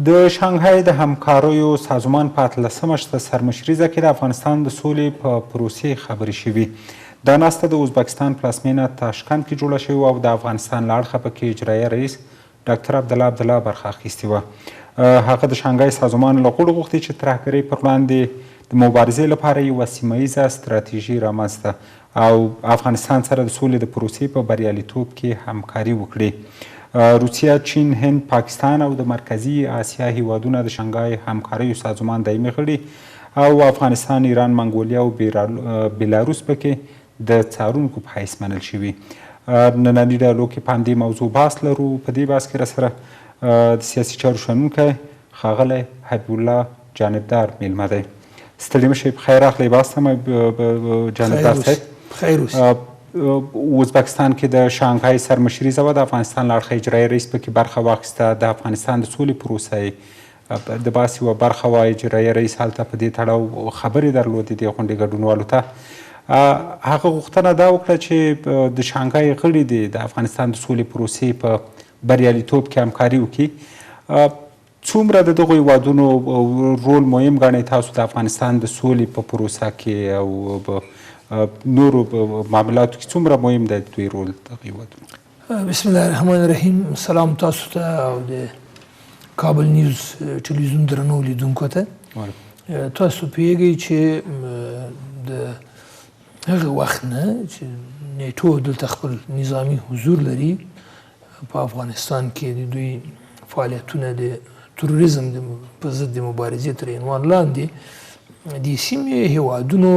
د شانګهای د همکاریو سازمان په 18مه سرمشریزه کې د افغانستان د سولې په پروسې خبرې شوي. دا ناسته د ازبکستان پلازمینه تاشکند کې جوړه شوې او د افغانستان له اړخه پکې اجرایه رئیس ډاکټر عبدالله برخه اخیستې وه. هغه د شانګهای سازمان له غړو غوښتي چې ترهګرۍ پر وړاندې د مبارزې لپاره یوه سیمه ییزه ستراتیژي رامنځته او افغانستان سره د سولې د پروسې په بریالیتوب کې همکاري وکړي. روسیه، چین، هند، پاکستان او د مرکزي اسیا هیوادونه د شانګهای همکاریو سازمان دایمي غړي او افغانستان، ایران، منګولیا او بیلاروس پکې د څارونکو په حیث منل شوي. ننني ډالو کې په همدې موضوع بحث لرو. په دې بحث کې راسره د سیاسي چارو شنونکی ښاغلی حبیب الله جانبدار میلمه دی. ستړي مه شئ، په خیر راغلی بحث ته جانبدار صاحب. خیر اوسئ. ازبکستان کې د شانګهای سرمشریزه وه، د افغانستان له اړخه اجرایي رئیس پکې برخه واخیسته. د افغانستان د سولې پروسه د بحث یوه برخه وه. اجرایي رئیس هلته په دې تړاو خبرې درلودې دې غونډې ګډونوالو ته. هغه غوښتنه دا وکړه چې د شانګهای غړي د افغانستان د سولې پروسې په بریالیتوب کې همکاري وکړي. څومره د دغو هیوادونو رول مهم ګڼئ تاسو د افغانستان د سولې په پروسه کې او نورو معاملاتو کې څومره مهم دی دوی رول دغه هیوادونو؟ بسم الله الرحمن الرحیم. سلام تاسو ته او د کابل نیوز ټلویزیون درنو لیدونکو ته. تاسو پوهیږئ چې د هغه وخت نه چې نیټو دلته خپل نظامي حضور لري په افغانستان کې د دوی فعالیتونه د تروریزم په ضد د مبارزې تر عنوان لاندې د سیمې هیوادونو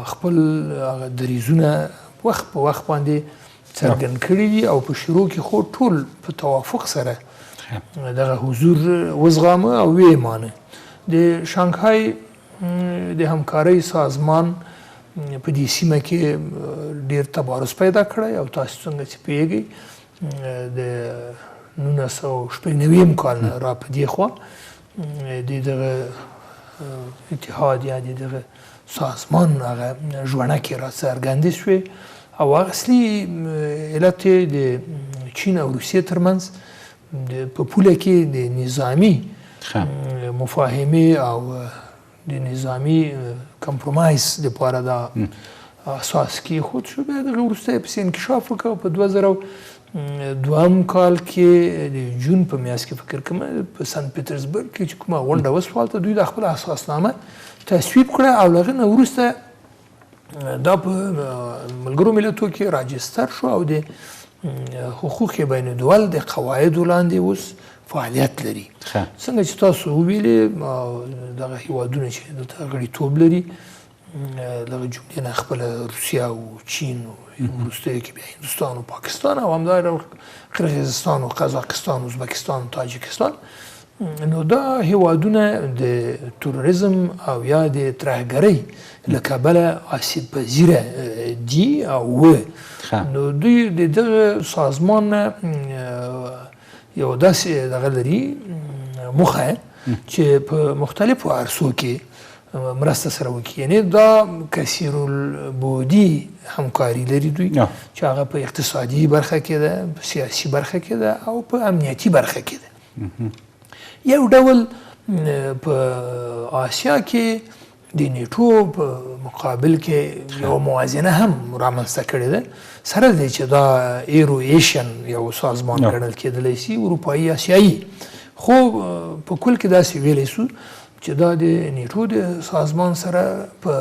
خپل دریځونه وخت په وخت باندې څرګند کړي دي او په شروع کې خو ټول په توافق سره دغه حضور وزغامه او ویې مانه. د شانګهای د همکارۍ سازمان په دې سیمه کې ډېر تبارز پیدا کړی او تاسو څنګه چې پوهیږئ د 1996 کال نه را په دې خوا د دغه اتحاد یا د دغه سازمان هغه ژوڼکې را څرګندې شوې او هغه اصلي علت د چین او روسیې ترمنځ په پوله کې د نظامي مفاهمې او د نظامي کمپرومایز دپاره دا اساس کېښود شو. بیا دغه وروسته یې پسې انکشاف وکړ. په 2002 کال کې د جون په میاشت کې فکر کوم په سن پیټرزبرګ کې چې کومه غونډه وسوه هلته دوی د خپل اساسنامه تصویب کړه او له هغې نه وروسته دا په ملګرو ملتو کې راجستر شو او د حقوق بین الدول د قواعدو لاندې اوس فعالیت لري. څنګه چې تاسو وویلې دغه هیوادونه چې دلته غړیتوب لري دغه جملې نه خپله روسیه او چین او وروستیو کې بیا هندوستان او پاکستان او همدغه ډول قرغیزستان او قزاقستان، ازبکستان او تاجکستان. نو دا هیوادونه د تروریزم او یا د ترهګرۍ له کبله آسیب پذیره دي او نو دوی د دغه سازمان یو داسې دغه لري موخه چې په مختلفو عرصو کې مرسته سره وکړي. یعنې دا کثیر البعدي همکاري لري دوی چې هغه په اقتصادي برخه کې ده، په سیاسي برخه کې ده او په امنیتي برخه کې ده. یو ډول په آسیا کې د نیټو په مقابل کې یو موازنه هم رامنځته کړې ده، سره دی چې دا ایرو ایشین یو سازمان ګڼل کېدلی شي، اروپایي آسیایي. خو په کل کې داسې ویلی شو چې دا د نیټو د سازمان سره په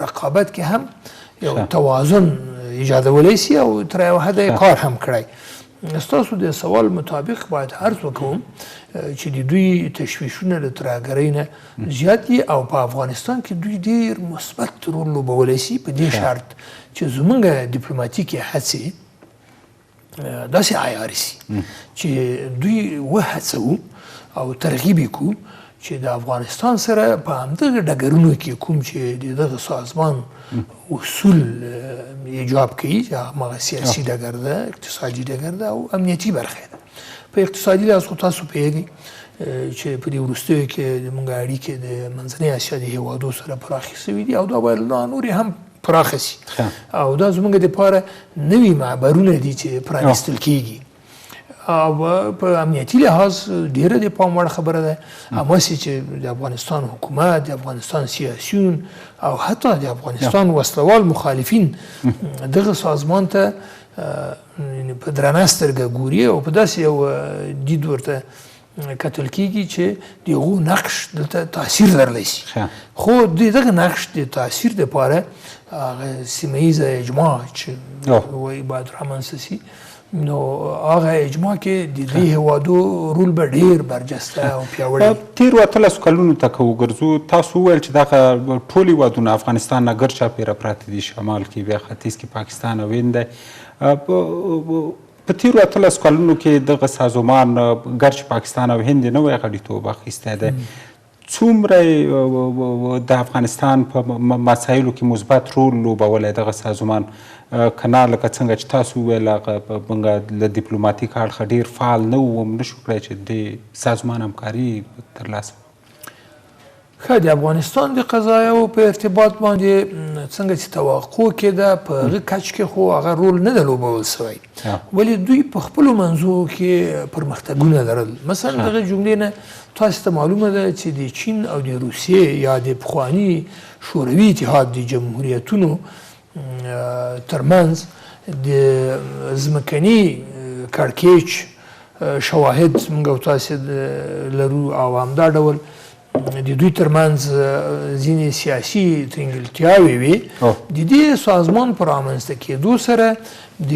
رقابت کې هم یو توازن ایجادولی شي او تر یو حده کار هم کړی. ستاسو د سوال مطابق باید عرض وکوم چې د دوی تشویشونه له ترهګرۍ نه زیات دي او په افغانستان کې دوی ډېر مثبت رول لوبولی شي په دې شرط چې زموږ ډیپلوماتیکې هڅې داسې عیاري شي چې دوی وهڅوو او ترغیب یې کړو چې د افغانستان سره په همدغه ډګرونو کې کوم چې د دغه سازمان اصول ایجاب کوي چې هغه سیاسي ډګر ده، اقتصادي ډګر ده او امنیتي برخه ده. په اقتصادي لحاظ خو تاسو پوهیږئ چې په دې وروستیو کې زموږ اړیکې د منځنۍ اسیا د هیوادو سره پراخې شوي دي او دا باید لا نورې هم پراخه شي او دا زموږ دپاره نوي معبرونه دي چې پرانیستل کېږي. او په امنیتي لحاظ ډیره د پام وړ خبره ده. هماسې چې د افغانستان حکومت، د افغانستان سیاسیون او حتی د افغانستان وسلوال مخالفین دغه سازمان ته په درنه سترګه ګوري او په داسې یو دید ورته کتل کېږي چې د هغو نقش دلته تاثیر درلی شي. خو د دغه نقش د تاثیر دپاره هغه سیمه ییزه اجماع چې وایي باید رامنځته شي، نو هغه اجماع کې د دې هېوادو رول به ډېر برجسته او پیاوړی. تېرو 18 کلونو ته که وګرځو، تاسو وویل چې دغه ټول هېوادونه افغانستان نه ګرد چاپېره پراته دي، شمال کې بیا ختیځ کې پاکستان او هند دی. په تېرو 18 کلونو کې دغه سازمان ګرچې پاکستان او هند یې نوی غړیتوب اخیستی دی، څومره د افغانستان په مسایلو کې مثبت رول لوبولی دغه سازمان، که نه لکه څنګه چې تاسو وویل هغه موږ له ډیپلوماتیک اړخه ډېر فعال نه وو، نشو کړی چې د سازمان همکاري ترلاسه کړو؟ ښه، د افغانستان د قضایاو په ارتباط باندې څنګه چې توقع کېده په هغه کچ کې خو هغه رول نه ده لوبول سوی، ولې دوی په خپلو منځو کې پرمختګونه لرل. مثلا دغه جملې نه تاسو ته معلومه ده چې د چین او د روسیې یا د پخواني شوروي اتحاد د جمهوریتونو ترمنځ د ځمکني کړکېچ شواهد موږ او تاسو لرو، او همدا ډول د دوی ترمنځ ځینې سیاسي ترنګلتیاوې وې. د دې سازمان په رامنځته کېدو سره د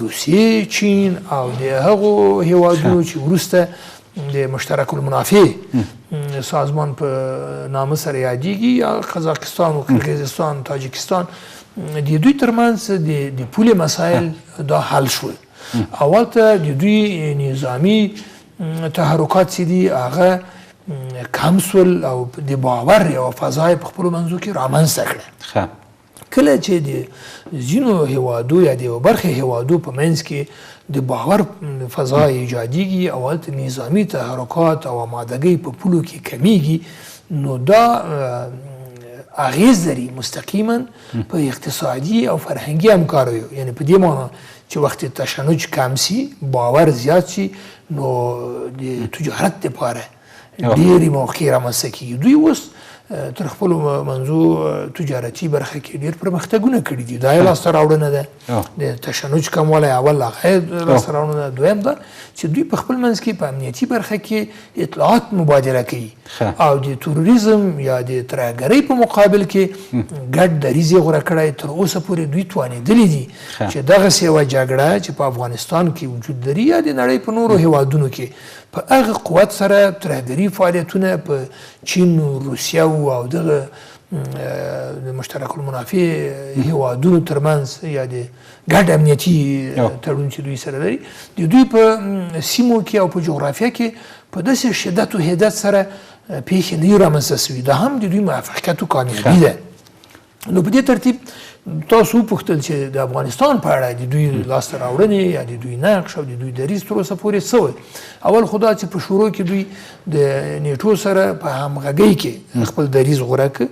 روسیې، چین او د هغو هېوادونو چې وروسته د مشترک المنافع سازمان په نامه سره یادیږي، یا قزاقستان و قرغیزستان، تاجکستان، د دوی ترمنځ د پولې مسایل دا حل شول. اول ته د دوی نظامی تحرکات چې دي هغه کم سول او د باور یوه فضا یې په خپلو منځو کې رامنځته کړه. کله چې د ځینو هېوادو یا د یوه برخې هېوادو په منځ کې د باور فضا ایجادیږي او هلته نظامي تحرکات او آمادګۍ په پولو کې کمیږي، نو دا اغیز لري مستقیما په اقتصادي او فرهنګي همکاریو. یعنی په دې معنا چې وخت تشنج کم سي، باور زیات شي، نو د تجارت دپاره ډېرې موقعې رامنځته کېږي. دوی اوس تر خپلو منځو تجارتي برخه کې ډېر پرمختګونه کړي دي. دا یې لاسته راوړنه ده. د تشنج کموالی اول هغه یې لاسته راوړنه ده. دویم دا چې دوی په خپل منځ کې په امنیتي برخه کې اطلاعات مبادله کوي او د تروریزم یا د ترهګرۍ په مقابل کې ګډ دریځ یې غوره کړی. تر اوسه پورې دوی توانېدلي دي چې دغسې یوه جګړه چې په افغانستان کې وجود لري یا د نړۍ په نورو هېوادونو کې په هغه قوت سره ترهګري فعالیتونه په چین و روسیه او دغه د مشترک المنافع هېوادونو ترمنځ یا د ګډ امنیتي تړون چې دوی سره لري، د دوی په سیمو کې او په جغرافیه کې په داسې شدت و حدت سره پیښې نه دي رامنځته سوي. دا هم د دوی موفقیت و کامیابي ده. نو په دې ترتیب تاسو وپوښتل چې د افغانستان په اړه د دوی لاسته راوړنې یا د دوی نقش او د دوی دریځ تر اوسه پورې څه وی. اول خو دا چې په شروع کې دوی د نیټو سره په همغږۍ کې خپل دریځ غوره کړ،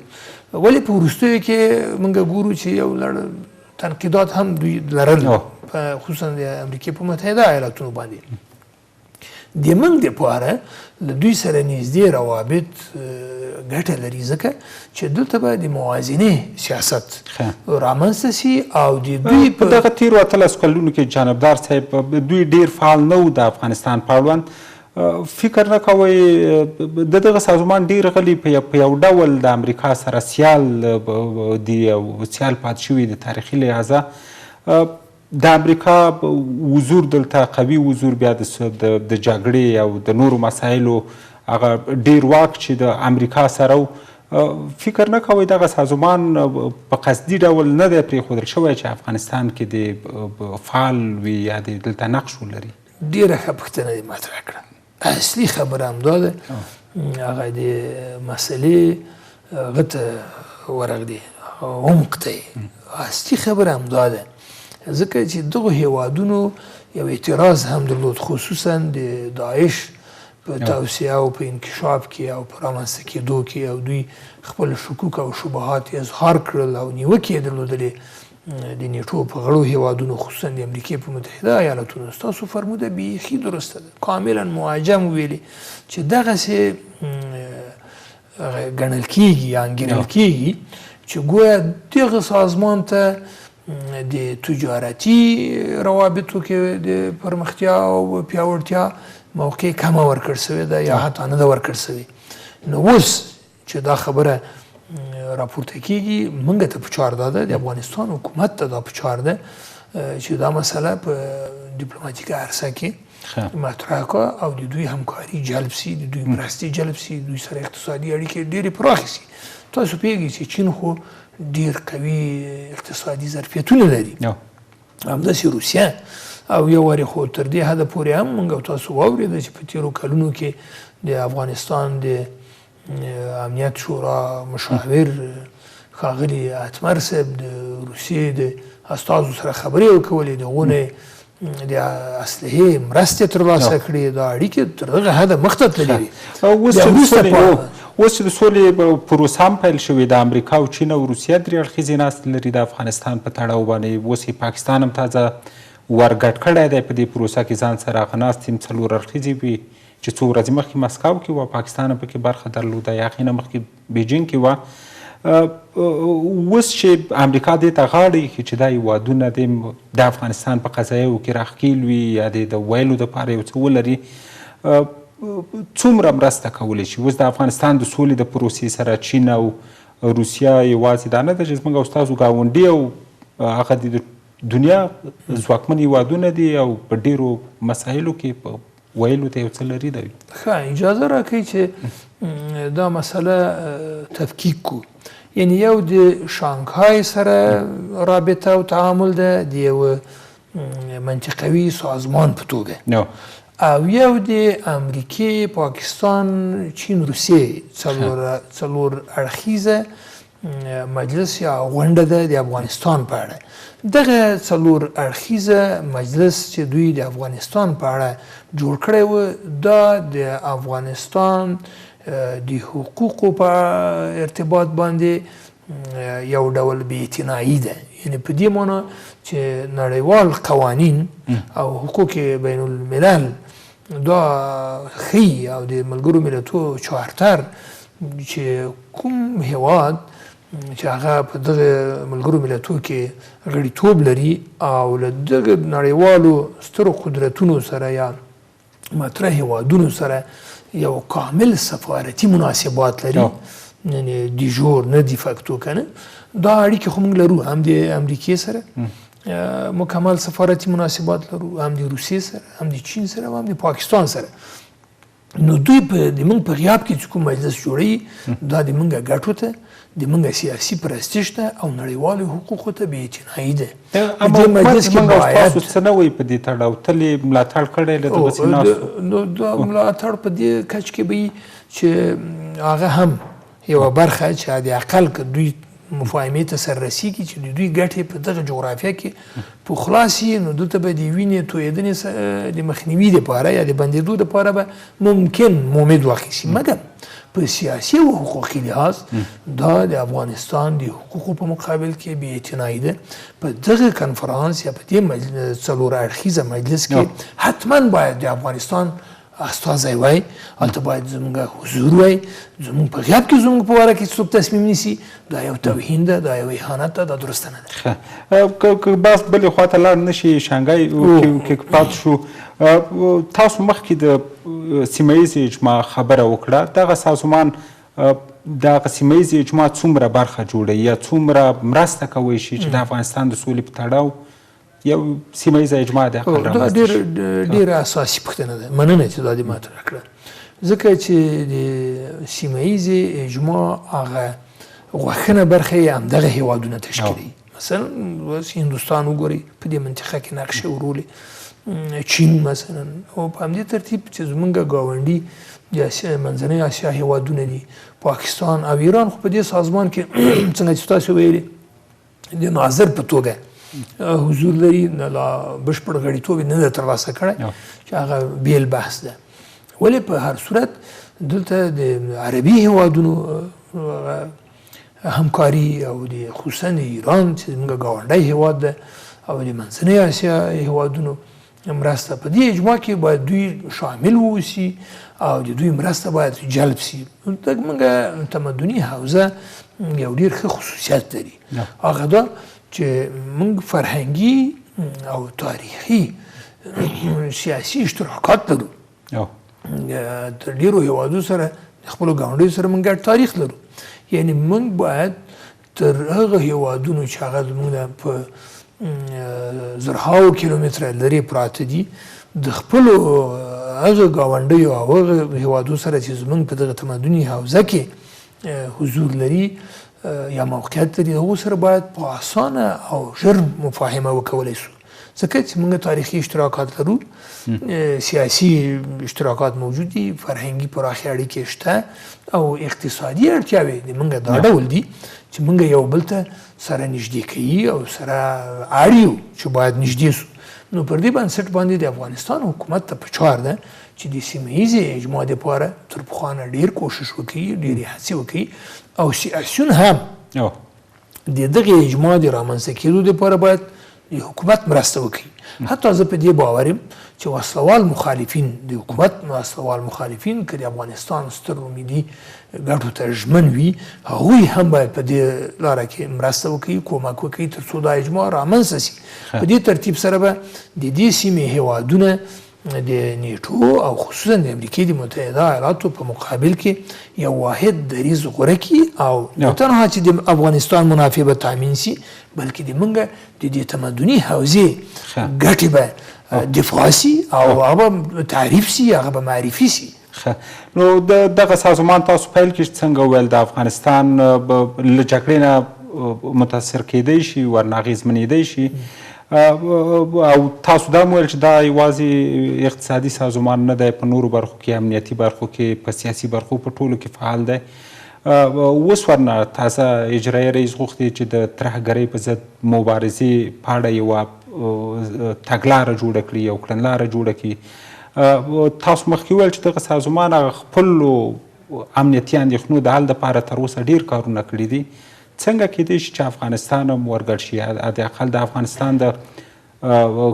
ولې په وروستیو کې موږ ګورو چې یو لړ تنقیدات هم دوی لرل، خصوصا د امریکې په متحده ایالاتونو باندې. د موږ دپاره له دوی سره نږدې روابط ګټه لري، ځکه چې دلته به د موازنې سیاست رامنځته سي او د دوی په دغه تېرو 18 کلونو کې جانبدار صاحب دوی ډېر فعال نه وو د افغانستان په اړوند. فکر نه کوئ د دغه سازمان ډېر غلي په یو ډول د امریکا سره سیال دي او سیال پاتې شوي د تاریخي لحاظه د امریکا حضور دلته قوي حضور بیا د جګړې او د نورو مسایلو هغه ډېر واک چې د امریکا سره فکر نه کوئ دغه سازمان په قصدي ډول نه دی پرېښودل شوی چې افغانستان کې د فعال وي یا د دلته نقش ولري؟ ډېره ښه پوښتنه دې مطرح کړه. اصلي خبره همدا ده، هغه د مسئلې هغه ته ورغلي عمق ته یې اصلي خبره همدا ده، ځکه چې دغو هېوادونو یو اعتراض هم درلود، خصوصا د داعش په توسعه او په انکشاف کې او په رامنځته کېدو کې، او دوی خپل شکوک او شبهات اظهار کړل او نیوکې یې درلودلې د نیټو په غړو هیوادونو خصوصا د امریکې په متحده ایالتونو ستاسو فرموده بیخي درسته ده کاملا معجم ویلي چې دغسې ګڼل کېږي یا انګیرل کېږي چې ګویا دغه سازمان ته د تجارتي روابطو کې د پرمختیا او پیاوړتیا موقع کمه ورکړل سوې ده یا حتی نه ده ورکړل سوې نو اوس چې دا خبره راپورته کېږي موږ ته پکار ده د افغانستان حکومت ته دا پکار ده چې دا مسله په ډیپلوماتیکه عرصه کې مطرح کړه او د دوی همکاري جلب سي د دوی مرستې جلب سي دوی سره اقتصادي اړیکې ډېرې پراخې سي تاسو پوهېږئ چې چین خو ډېر قوي اقتصادي ظرفیتونه لري همداسې روسیه او یو وارې خو تر دې حده پورې هم موږ او تاسو واورېده چې په تېرو کلونو کې د افغانستان د امنیت شورا مشاور ښاغلي اتمر صاحب د روسیې د استازو سره خبرې وکولې د هغو نه د اسلحې مرستې ترلاسه کړې دا اړیکې تر دغه حده مخته تللې وي اوس چې د سولې پروسه هم پیل شوې د امریکا او چین او روسیه درې اړخیزې ناستې لري د افغانستان په تړاو باندې اوس یې پاکستان هم تازه ورګډ کړی دی په دې پروسه کې ځان سره هغه ناستې هم څلور اړخیزې وي چې څو ورځې مخکې مسکو کې وه پاکستان هم پکې برخه درلوده یا هغې نه مخکې بیجینګ کې وه اوس چې امریکا دې ته غاړه ایښي چې دا هېوادونه د افغانستان په قضایو کې راښکېل وي یا د ویلو دپاره یو څه ولري څومره مرسته کولی شي اوس د افغانستان د سولې د پروسې سره چین او روسیه یوازې دا نه ده چې زموږ او ستاسو ګاونډي او هغه د دنیا ځواکمن هېوادونه دي او په ډېرو مسایلو کې ویلو ته یو څه لري ده ښه اجازه راکوئ چې دا مسله تفکیک کړو یعنی یو د شانګهای سره رابطه او تعامل ده د یو منطقوي سازمان په توګه او یو د امریکې پاکستان چین روسیې څلور اړخیزه مجلس یا غونډه ده د افغانستان په اړه دغه څلور اړخیزه مجلس چې دوی د افغانستان په اړه جوړ کړی و دا د افغانستان د حقوقو په ارتباط باندې یو ډول بې اعتنایي ده یعنی په دې معنی چې نړیوال قوانین او حقوق بین الملل دا ښیي او د ملګرو ملتونو چارتر چې کوم هیواد چې هغه په دغه ملګرو ملتونو کې غړیتوب لري او له دغه نړیوالو سترو قدرتونو سره یا مطرح هیوادونو سره یو کامل سفارتي مناسبات لري یعنی دی جور نه دی فاکتو کنه دا اړیکې خو موږ لرو هم د امریکې سره مکمل سفارتي مناسبات لرو هم د روسیې سره هم د چین سره هم د پاکستان سره نو دوی د موږ په غیاب کې چې کوم مجلس جوړوي دا د موږ ګټو ته د موږ سیاسي پرستیژ ته او نړیوالو حقوقو ته بې اعتنایي ده اما حکومت موږ او ستاسو څه نه وایي په دې تړاو تل یې ملاتړ کړی له دغسې ناستو نو دا ملاتړ په دې کچ کې به وي چې هغه هم یوه برخه چې د اقل که دوی مفاهمې ته سر رسیږي چې د دوی ګټې په دغه جغرافیه کې په خلاص وي نو دلته به د وینې تویېدنې د مخنیوي دپاره یا د بندېدو دپاره به ممکن مومد واخیستي مګر په سیاسي او حقوقي لحاظ دا د افغانستان د حقوقو په مقابل کې بې اعتنایي ده په دغه کنفرانس یا په دې څلور اړخیزه مجلس کې حتما باید د افغانستان استازی وای هلته باید زموږ حضور وای زموږ په غیاب کې زموږ په واره کې څوک تصمیم نیسي دا یو توهین ده دا یو اهانت ده دا درسته نه ده که بس بلې خواته لاړ نه شي شانګهای کې پاتې شو تاسو مخکې د سیمه ییز اجماع خبره وکړه دغه سازمان دغه سیمه ییز اجماع څومره برخه جوړوي یا څومره مرسته کولی شي چې د افغانستان د سولې په تړاو یو سیمه ییزه اجماع د عقل رامنځته شي ډېره اساسي پوښتنه ده مننه چې دا دې مطرح کړه ځکه چې د سیمه ییزې اجماع هغه غوښنه برخه یې همدغه هیوادونه تشکیلوي مثلا هندوستان وګورئ په دې منطقه کې نقشه ورولې چین مثلا او په همدې ترتیب چې زموږ ګاونډي د منځنۍ اسیا هیوادونه دي پاکستان او ایران خو په دې سازمان کې څنګه چې تاسو ویلي د ناظر په توګه حضور لري لا بشپړ غړیتوب نه ده ترلاسه کړی چې هغه بیل بحث ده ولې په هر صورت دلته د عربي هیوادونو همکاري او د خصوصا ایران چې زموږ ګاونډی هیواد ده او د منځنۍ اسیا هیوادونو مرسته په دې اجماع کې باید دوی شامل واوسي او د دوی مرسته باید جلب سي. زموږ تمدني حوزه یو ډېر ښه خصوصیت لري، هغه دا چې موږ فرهنګي او تاریخي سیاسي اشتراکات لرو. تر ډېرو هیوادو سره د خپلو ګاونډیو سره موږ ګډ تاریخ لرو. یعنې موږ باید تر هغه هیوادونو چې هغه زموږ نه په زرهاو کیلومتره لرې پراته دي د خپلو هغه ګاونډیو او هغه هیوادو سره چې زموږ په دغه تمدني حوزه کې حضور لري یا موقعیت لري، هغو سره باید په اسانه او ژر مفاهمه وکولی شو. ځکه چې موږ تاریخي اشتراکات لرو، سیاسي اشتراکات موجود دي، فرهنګي پراخې اړیکې شته او اقتصادي اړتیاوې د موږ دا ډول دي چې موږ یو بل ته سره نږدې کوي او سره اړ یو چې باید نږدې سو. نو پر دې بنسټ باندې د افغانستان حکومت ته پکار ده چې د سیمه ییزې اجماع دپاره تر پخوا نه ډېر کوشش وکړي، ډېرې هڅې وکړي او سیاسیون هم د دغې اجماع د رامنځته کېدو دپاره باید د حکومت مرسته وکړي. حتی زه په دې باور یم چې وسلوال مخالفین د حکومت وسلوال مخالفین که د افغانستان ستر ملي ګټو ته ژمن وي، هغوی هم باید په دې لاره کې مرسته وکړي، کومک وکړي تر څو دا اجماع رامنځته سي. په دې ترتیب سره به د دې سیمې هیوادونه د نیټو او خصوصا د امریکې د متحده ایالاتو په مقابل کې یو واحد دریځ غوره کړي او نه تنها چې د افغانستان منافع به تامین سي، بلکې د موږ د دې تمدني حوزې ګټې به دفاع سي او هغه به تعریف سي، هغه به معرفي سي. نو دغه سازمان تاسو پیل کې څنګه وویل د افغانستان له جګړې نه متاثر کېدی شي، ورنه اغېزمنېدی شي، او تاسو دا ویل چې دا یوازې اقتصادي سازمان نه دی، په نورو برخو کې، امنیتي برخو کې، په سیاسي برخو په ټولو کې فعال دی. اوس ورنه تازه اجرایي رئیس غوښتي چې د ترهګرۍ په ضد مبارزې په اړه یوه تګلاره جوړه کړي، یو کړنلاره جوړه کړي. تاسو مخکې وویل چې دغه سازمان هغه خپلو امنیتي اندېښنو د حل دپاره تر اوسه ډېر کارونه کړي دي. څنګه کېدای شي چې افغانستان هم ورګډ شي، حداقل د افغانستان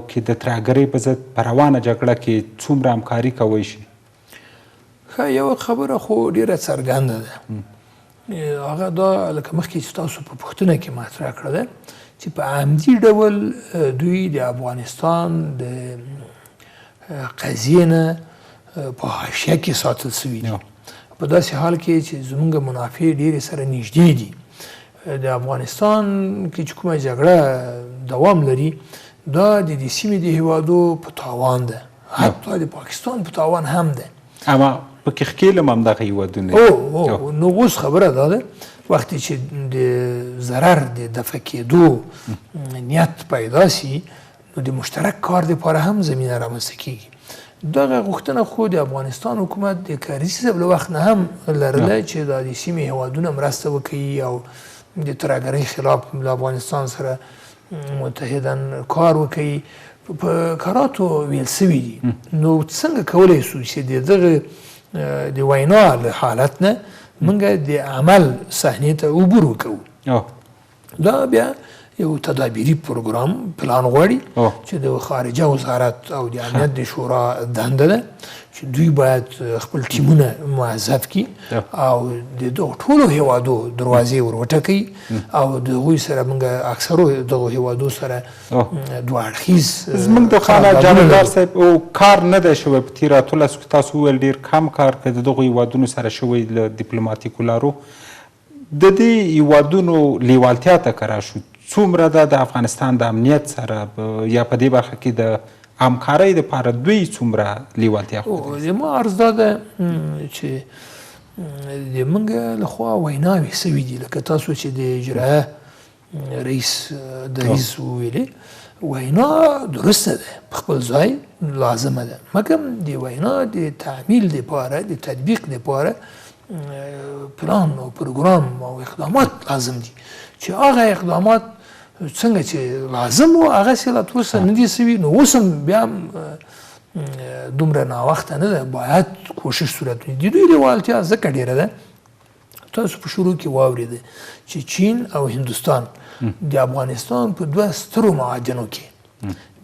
کې د ترهګرۍ په ضد په روانه جګړه کې څومره همکاري کوی شي؟ ښه، یوه خبره خو ډېره څرګنده ده، هغه دا لکه مخکې چې تاسو په پوښتنه کې مطرح کړه ده چې په عمدي ډول دوی د افغانستان د قضیې نه په حاشیه کې ساتل سوي دي، په داسې حال کې چې زموږ منافع ډېرې سره نږدې دي. د افغانستان کې چې کومه جګړه دوام لري، دا د دې سیمې د هیوادو په تاوان ده، حتی د پاکستان په تاوان هم ده. اما پکې ښکېلم همدغه هیوادونه. نو اوس خبره دا ده وقتی چې د ضرر د دفع کېدو نیت پیدا سي، نو د مشترک کار دپاره هم زمینه رامنځته کېږي. دغه غوښتنه خو د افغانستان حکومت د کارزي صاحب له وخت نه هم لرله چې دا د سیمې هیوادونه مرسته وکړي او د ترهګرۍ خلاف له افغانستان سره متحدا کار وکړي. په کاراتو ویل سوي دي. نو څنګه کولی شو چې دغه د وینا له حالت نه موږ د عمل صحنې ته عبور وکړو؟ دا بیا یو تدابیري پروګرام پلان غواړي چې د خارجه وزارت او د امنیت د شورا دنده ده چې دوی باید خپل ټیمونه موظف کړي او د دغو ټولو هیوادو دروازې ور وټکوي او د هغوی سره موږ اکثرو دغو هیوادو سره دوه اړخیز زموږ د خانه جانبدار صاحب کار نه دی شوی په تېرو اتلسو کې تاسو وویل ډېر کم کار که د دغو هیوادونو سره شوی له ډیپلوماتیکو لارو. د دې هیوادونو لیوالتیا ته که راشو، څومره ده د افغانستان د امنیت سره یا په دې برخه کې د همکارۍ دپاره دوی څومره لیوالتیا ښودلې؟ زما عرض دا ده چې د موږ لخوا ویناوې سوي دي، لکه تاسو چې د اجرایه رئیس دریځ وویلې، وینا درسته ده، په خپل ځای لازمه ده، مګر د وینا د تعمیل دپاره، د تطبیق دپاره پلان او پروګرام او اقدامات لازم دي چې هغه اقدامات څنګه چې لازم و هغسې لا تر اوسه نه دي سوي. نو اوس هم بیا دومره ناوخته نه ده، باید کوشش صورت ونیسي. د دوی لیوالتیا ځکه ډېره ده، تاسو په شروع کې واورېده چې چین او هندوستان د افغانستان په دوه سترو معادنو کې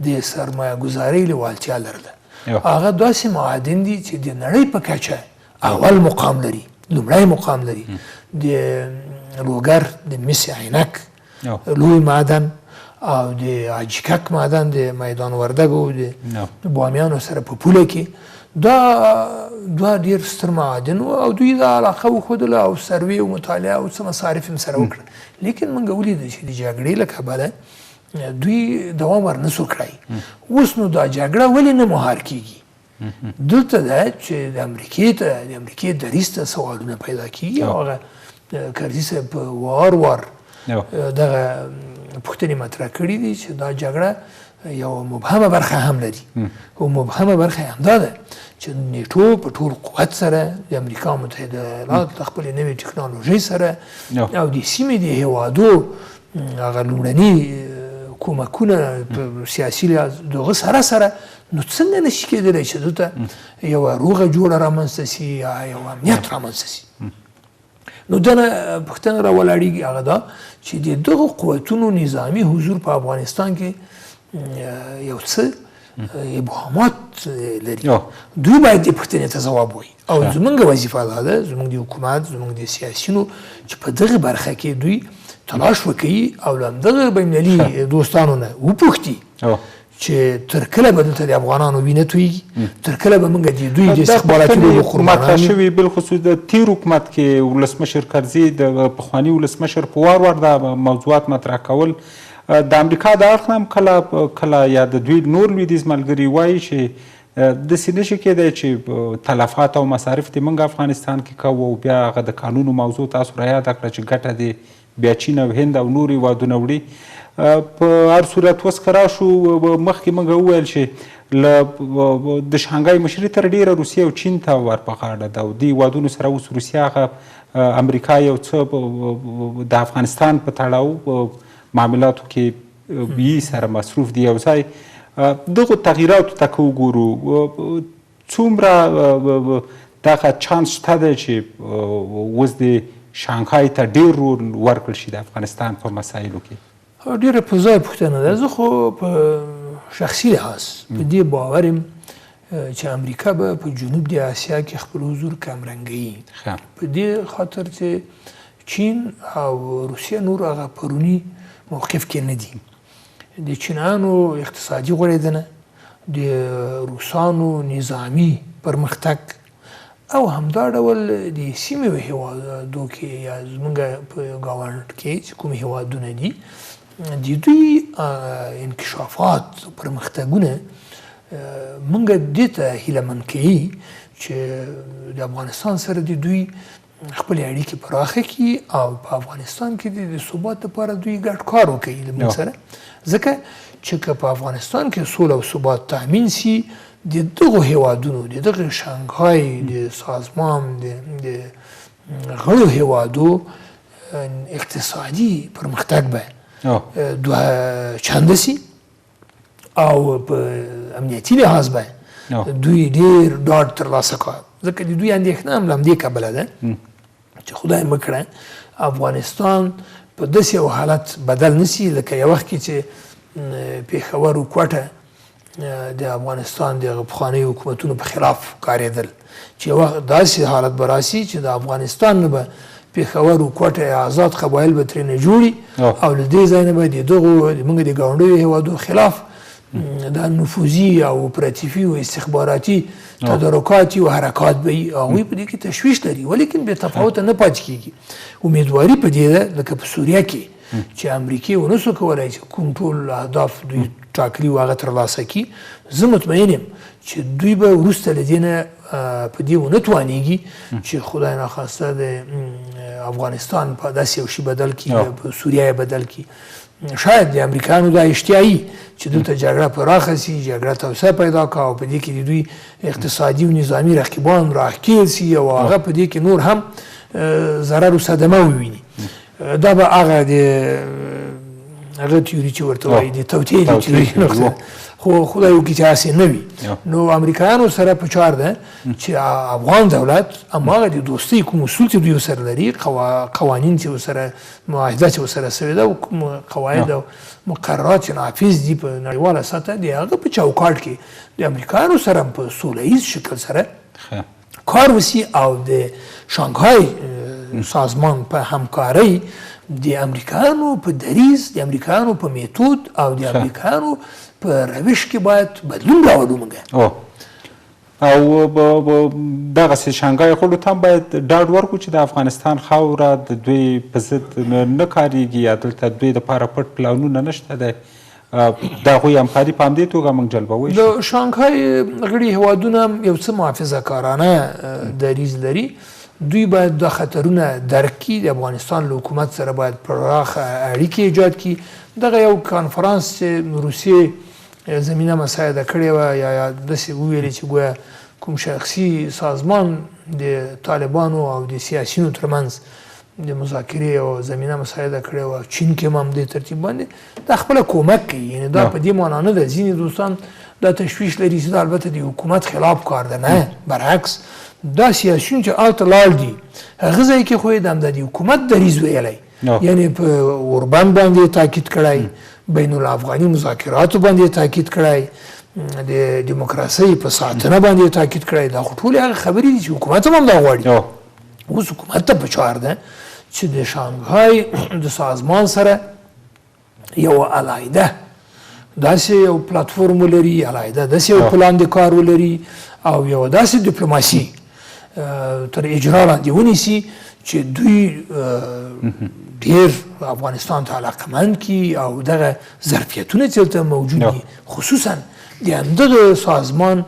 د سرمایه ګذارۍ لیوالتیا لرله. هغه داسې معادن دي چې د نړۍ په کچه اول مقام لري، لومړی مقام لري. د لوګر د مس عینک لوی معدن او د اجکک معدن د میدان وردګو د بامیانو سره په پوله کې دا دوه ډېر ستر معادن او دوی دا علاقه وښودله او سروې او مطالعه او څه مصارف هم سره وکړه. لیکن موږ ولیدل چې د جګړې له کبله دوی دوام ورنسو کړی. اوس نو دا جګړه ولې نه مهار کېږي؟ دلته ده چې د امریکې دریځ ته سوالونه پیدا کېږي او هغه کرزي صاحب په وار دغه پوښتنې مطرح کړي دي چې دا جګړه یو مبهمه برخه هم لري او مبهمه برخه هم دا ده چې نیټو په ټول قوت سره د امریکا متحده ایالات د خپلې نوې ټکنالوژۍ سره او د سیمې د هیوادو هغه لومړني کومکونه په سیاسي لحاظ دغه سره نو څنګه نشي کېدلی چې دلته یوه روغه جوړه رامنځته سي یا یو امنیت رامنځته سي؟ نو دنه پوښتنه راولاړېږي هغه دا چې د دغو قوتونو نظامي حضور په افغانستان کې یو څه ابهامات لري. دوی باید دې پوښتنې ته ځواب وایي او زموږ وظیفه دا ده، زموږ د حکومت، زموږ د سیاسینو چې په دغه برخه کې دوی تلاش وکړي او له همدغه بینالمللي دوستانو نه وپوښتي چې تر کله به دلته د افغانانو وینه تویږي، تر کله به موږ د دوی د استخباراتي لوبو قربانان یو. شوي بالخصوص د تیر حکومت کې ولسمشر کرزي د پخواني ولسمشر په وار دا موضوعات مطرح کول د امریکا د اړخ هم کله یا د دوی نور لویدیځ ملګري وایي چې داسې نشي کېدی چې تلفات او مصارف دې موږ افغانستان کې کوو او بیا هغه د قانونو موضوع تاسو رایاده کړه چې ګټه دې بیا چین او هند او نور هېوادونه وړي. په هر صورت اوس که راشو مخکې موږ وویل چې د شانګهای مشري تر ډېره روسیې او چین ته ور په غاړه ده او دې هېوادونو سره اوس روسیه هغه امریکا یو څه د افغانستان په تړاو معاملاتو کې یې سره مصروف دي. یو ځای دغو تغییراتو ته که وګورو څومره دغه چانس شته دی چې اوس د شانګهای ته ډېر رول ورکړل شي د افغانستان په مسایلو کې؟ ډېره په ځای پوښتنه ده. زه خو په شخصي لحاظ په دې باور یم چې امریکا به په جنوب د اسیا کې خپل حضور کمرنګوي په دې خاطر چې چین او روسیه نور هغه پروني موقف کې نه دي. د چینانو اقتصادي غوړېدنه، د روسانو نظامي پرمختګ او همدا ډول د سیمې هېوادو کې یا زموږ په ګاونډ کې چې کوم هېوادونه دي د دوی انکشافات پرمختګونه موږ دې ته هیله مند کوي چې د افغانستان سره د دوی خپل اړیکې پراخه کړي او په افغانستان کې د ثبات لپاره دوی ګډ کار وکړي له موږ سره. ځکه چې که په افغانستان کې سوله او ثبات تامین سي د دغو هیوادونو د دغه شانګهای د سازمان د غړو هیوادو اقتصادي پرمختګ به دوه چنده سي او په امنیتي لحاظ به دوی ډېر ډاډ ترلاسه کوي. ځکه د دوی اندېښنه هم له همدې کبله ده چې خدای مه کړه افغانستان په داسې یو حالت بدل نه سي لکه یو وخت کې چې پېښور و کوټه د افغانستان د پخوانیو حکومتونو په خلاف کارېدل، چې یو وخت داسې حالت به راسي چې د افغانستان نه به پېښور و کوټه آزاد قبایل به ترېنه جوړي او له دې ځای نه به د دغو زموږ د ګاونډیو هېوادو خلاف دا نفوذي او اپراتیفي او استخباراتي تدارکات او حرکات به وي. هغوی په دې کې تشویش لري ولیکن بې تفاوته نه پاتې کېږي. امیدواري په دې ده لکه په سوریه کې چې امریکې ونه سو کولی چې کوم ټول اهداف دوی ټاکلي و هغه ترلاسه کړي. زه مطمئن یم چې دوی به وروسته له دې نه په دې ونه توانېږي چې خدای ناخواسته د افغانستان په داسې یو شي بدل کړي، په سوریه یې بدل کړي. شاید د امریکایانو دا اشتیایي چې دلته جګړه پراخه سي، جګړه توسعه پیدا کړه او په دې کې د دوی اقتصادي او نظامي رقیبان راښکېل سي او هغه په دې کې نور هم ضرر او صدمه وویني. دا به هغه تیوري چې ورته وایي د توطیې د تیوري نقطه. خو خدای وکړي چې هسې نه وي نو امریکایانو سره په چار ده چې افغان دولت هماغه د دوستۍ کوم اصول چې دوی ورسره لري قوانین چې ورسره معاهده چې ورسره سوې ده او قواعد او مقررات چې نافذ دي په نړیواله سطحه د هغه په چوکاټ کې د امریکایانو سره په سوله ییز شکل سره کار وشي او د شانګهای سازمان په همکارۍ د امریکایانو په دریځ د امریکایانو په میتود او د امریکایانو په روش کې باید بدلون راوړو موږ او دغسې شانګهای غړو ته هم باید ډاډ ورکړو چې د افغانستان خاوره د دوی په ضد نه کارېږي یا دلته دوی دپاره پټ پلانونه نشته دی د هغوی همکاري په همدې توګه موږ جلبوی شو د شانګهای غړي هیوادونه یو څه محافظه‌کارانه دریځ لري دوی باید د خطرونه درک کړي د افغانستان له حکومت سره باید پراخه اړیکې ایجاد کړي دغه یو کانفرانس چې روسیې زمینه مساعده کړې وه یا داسې وویلې چې ګویا کوم شخصي سازمان د طالبانو او د سیاسیونو ترمنځ د مذاکرې او زمینه مساعده کړې وه چین کې هم دې ترتیب باندې دا خپله کومک کوي یعنې دا په دې معنا نه ده ځینې دوستان دا تشویش لري چې دا البته د حکومت خلاف کار ده نه برعکس دا سیاسیون چې هلته لاړ دي هغه ځای کې خو یې د حکومت دریځ ویلی یعنی په اوربند باندې تاکید کړی بین الافغاني مذاکراتو باندې تاکید کړی د دیموکراسۍ په ساتنه باندې تاکید کړی دا خو ټولې هغه خبرې دي چې حکومت هم دا غواړي اوس حکومت ته پکار ده چې د شانګهای د سازمان سره یو علاحده داسې یو پلاتفورم ولري علاحده داسې یو پلان د کار ولري او یو داسې ډیپلوماسي تر اجرا لاندې ونیسي چې دوی ډېر افغانستان ته علاقمند کړي او دغه ظرفیتونه چې دلته موجود دي خصوصا د همده د سازمان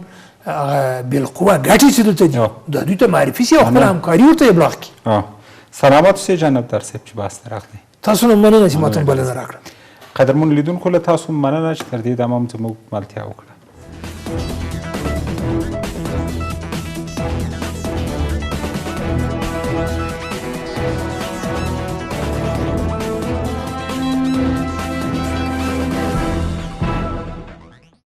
بالقوه ګټې چې دلته دي دا دوی ته معرفي شي او خپله همکاري ورته ابلاغ کړي سلامات اوسئ جناب درصیب چې بحث ته راغلی تاسو نه مننه چې ما ته بلنه راکړه قدرمنو لیدونکو له تاسو مننه چې تر دې دمه هم زموږ ملتیا وکړه